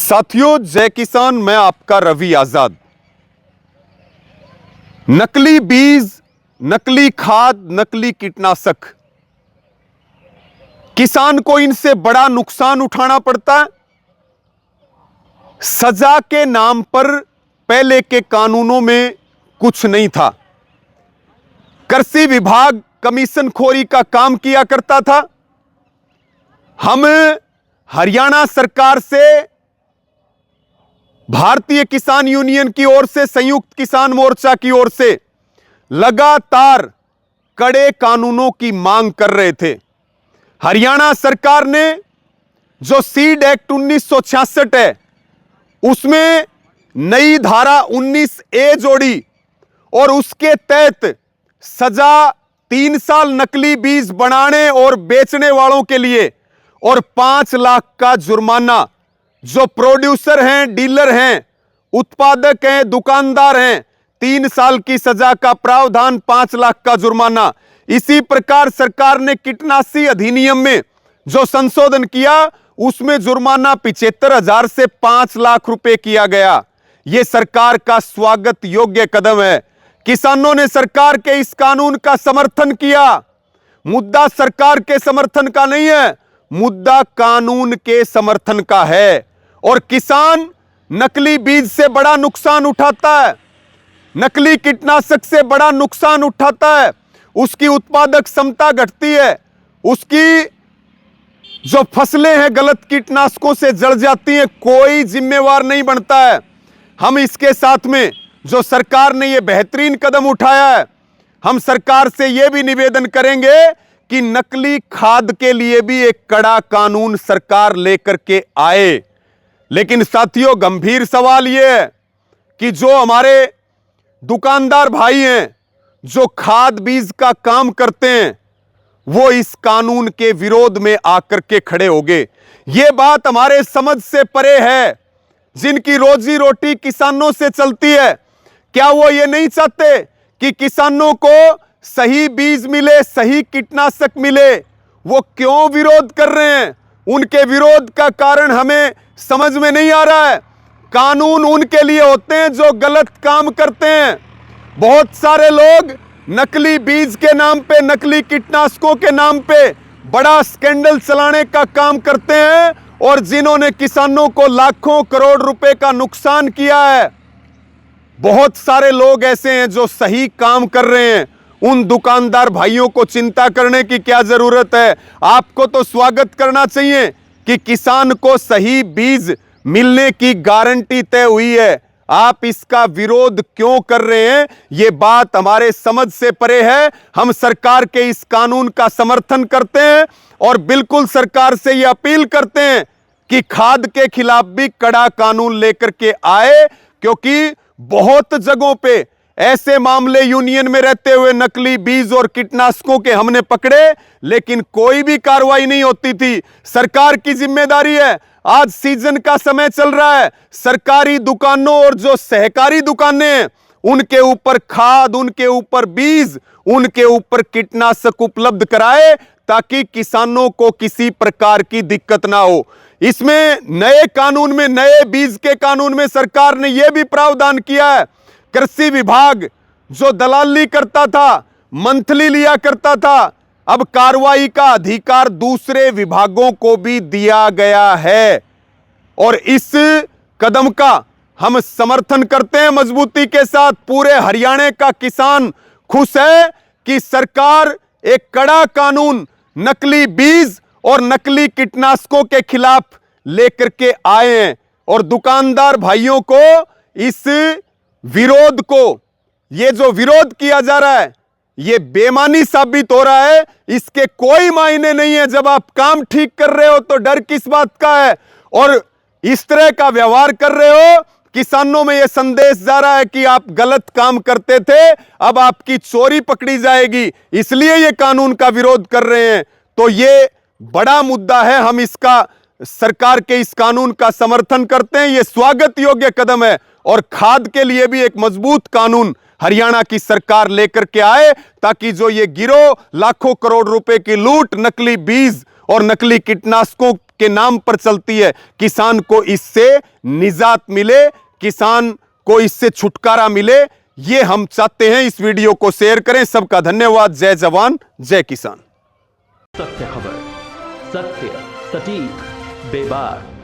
साथियों, जय किसान। मैं आपका रवि आजाद। नकली बीज, नकली खाद, नकली कीटनाशक, किसान को इनसे बड़ा नुकसान उठाना पड़ता है। सजा के नाम पर पहले के कानूनों में कुछ नहीं था। कृषि विभाग कमीशनखोरी का काम किया करता था। हम हरियाणा सरकार से, भारतीय किसान यूनियन की ओर से, संयुक्त किसान मोर्चा की ओर से लगातार कड़े कानूनों की मांग कर रहे थे। हरियाणा सरकार ने जो सीड एक्ट 1966 है, उसमें नई धारा 19A जोड़ी और उसके तहत सजा 3 साल नकली बीज बनाने और बेचने वालों के लिए और 5 लाख का जुर्माना। जो प्रोड्यूसर हैं, डीलर हैं, उत्पादक हैं, दुकानदार हैं, 3 साल की सजा का प्रावधान, 5 लाख का जुर्माना। इसी प्रकार सरकार ने कीटनाशी अधिनियम में जो संशोधन किया, उसमें जुर्माना 75,000 से 5 लाख रुपए किया गया। यह सरकार का स्वागत योग्य कदम है। किसानों ने सरकार के इस कानून का समर्थन किया। मुद्दा सरकार के समर्थन का नहीं है, मुद्दा कानून के समर्थन का है। और किसान नकली बीज से बड़ा नुकसान उठाता है, नकली कीटनाशक से बड़ा नुकसान उठाता है। उसकी उत्पादक क्षमता घटती है, उसकी जो फसलें हैं गलत कीटनाशकों से जड़ जाती हैं। कोई जिम्मेवार नहीं बनता है। हम इसके साथ में जो सरकार ने यह बेहतरीन कदम उठाया है, हम सरकार से यह भी निवेदन करेंगे कि नकली खाद के लिए भी एक कड़ा कानून सरकार लेकर के आए। लेकिन साथियों, गंभीर सवाल यह है कि जो हमारे दुकानदार भाई हैं, जो खाद बीज का काम करते हैं, वो इस कानून के विरोध में आकर के खड़े हो गए। यह बात हमारे समझ से परे है। जिनकी रोजी रोटी किसानों से चलती है, क्या वो ये नहीं चाहते कि किसानों को सही बीज मिले, सही कीटनाशक मिले? वो क्यों विरोध कर रहे हैं? उनके विरोध का कारण हमें समझ में नहीं आ रहा है। कानून उनके लिए होते हैं जो गलत काम करते हैं। बहुत सारे लोग नकली बीज के नाम पे, नकली कीटनाशकों के नाम पे बड़ा स्कैंडल चलाने का काम करते हैं, और जिन्होंने किसानों को लाखों करोड़ रुपए का नुकसान किया है। बहुत सारे लोग ऐसे हैं जो सही काम कर रहे हैं। उन दुकानदार भाइयों को चिंता करने की क्या जरूरत है? आपको तो स्वागत करना चाहिए कि किसान को सही बीज मिलने की गारंटी तय हुई है। आप इसका विरोध क्यों कर रहे हैं? यह बात हमारे समझ से परे है। हम सरकार के इस कानून का समर्थन करते हैं और बिल्कुल सरकार से यह अपील करते हैं कि खाद के खिलाफ भी कड़ा कानून लेकर के आए, क्योंकि बहुत जगहों पे ऐसे मामले यूनियन में रहते हुए नकली बीज और कीटनाशकों के हमने पकड़े, लेकिन कोई भी कार्रवाई नहीं होती थी। सरकार की जिम्मेदारी है। आज सीजन का समय चल रहा है, सरकारी दुकानों और जो सहकारी दुकानें हैं, उनके ऊपर खाद, उनके ऊपर बीज, उनके ऊपर कीटनाशक उपलब्ध कराए, ताकि किसानों को किसी प्रकार की दिक्कत ना हो। इसमें नए कानून में, नए बीज के कानून में सरकार ने यह भी प्रावधान किया है, कृषि विभाग जो दलाली करता था, मंथली लिया करता था, अब कार्रवाई का अधिकार दूसरे विभागों को भी दिया गया है। और इस कदम का हम समर्थन करते हैं मजबूती के साथ। पूरे हरियाणा का किसान खुश है कि सरकार एक कड़ा कानून नकली बीज और नकली कीटनाशकों के खिलाफ लेकर के आए हैं। और दुकानदार भाइयों को इस विरोध को, ये जो विरोध किया जा रहा है, ये बेईमानी साबित हो रहा है। इसके कोई मायने नहीं है। जब आप काम ठीक कर रहे हो तो डर किस बात का है? और इस तरह का व्यवहार कर रहे हो, किसानों में यह संदेश जा रहा है कि आप गलत काम करते थे, अब आपकी चोरी पकड़ी जाएगी, इसलिए ये कानून का विरोध कर रहे हैं। तो ये बड़ा मुद्दा है। हम इसका, सरकार के इस कानून का समर्थन करते हैं। यह स्वागत योग्य कदम है। और खाद के लिए भी एक मजबूत कानून हरियाणा की सरकार लेकर के आए, ताकि जो ये गिरोह लाखों करोड़ रुपए की लूट, नकली बीज और नकली कीटनाशकों के नाम पर चलती है, किसान को इससे निजात मिले, किसान को इससे छुटकारा मिले, ये हम चाहते हैं। इस वीडियो को शेयर करें। सबका धन्यवाद। जय जवान जय किसान। सत्य खबर, सत्य, सटीक, बेबाक।